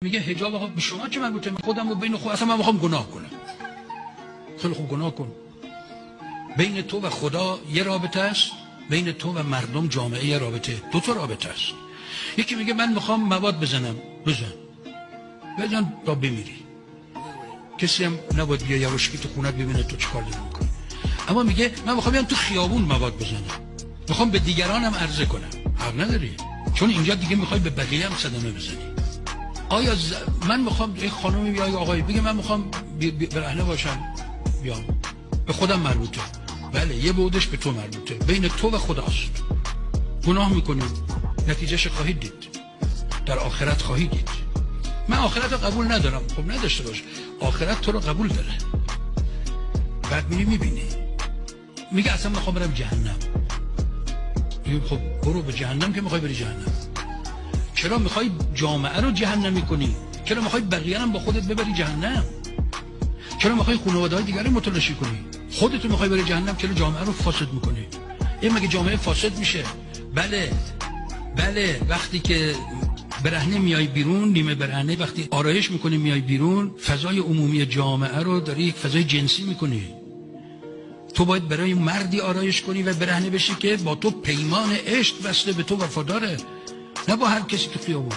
میگه حجاب آقا به شما چه مربوطه؟ خودم رو بین خود اصلا من میخوام گناه کنم. خیلی خوب گناه کن. بین تو و خدا یه رابطه است، بین تو و مردم جامعه یه رابطه، دو تا رابطه است. یکی میگه من میخوام مواد بزنم، بزن تا بمیری. کسی هم نباید بیا یواشکی تو خونت ببینه تو چیکار داری میکنی. اما میگه من میخوام بیام تو خیابون مواد بزنم، میخوام به دیگرانم عرضه کنم. حق نداری، چون اینجا دیگه میخوای به بقیه هم صدمه بزنی. آیا من میخوام این خانومی یا آقایی بگه من میخوام برهنه باشم، بیام به خودم مربوطه. بله یه بودش به تو مربوطه، بین تو و خداست. گناه میکنی، نتیجهش خواهید دید، در آخرت خواهید دید. من آخرت رو قبول ندارم، خب نداشته باش، آخرت تو رو قبول داره. بعد میبینی میگه اصلا میخوام برم جهنم. خب برو به جهنم که میخوای بری جهنم. چرا میخوای جامعه رو جهنمی کنی؟ چرا میخوای بقیه هم با خودت ببری جهنم؟ چرا میخوای خانواده‌های دیگر رو متلاشی کنی؟ خودت میخوای بری جهنم، چرا جامعه رو فاسد میکنی؟ این مگه جامعه فاسد میشه؟ بله وقتی که برهنه میای بیرون، نیمه برهنه، وقتی آرایش میکنی میای بیرون، فضای عمومی جامعه رو داری یک فضای جنسی میکنی. تو باید برای مردی آرایش کنی و برهنه بشی که با تو پیمان عشق بسته، به تو وفاداره، نه با هر کسی تو خیابون.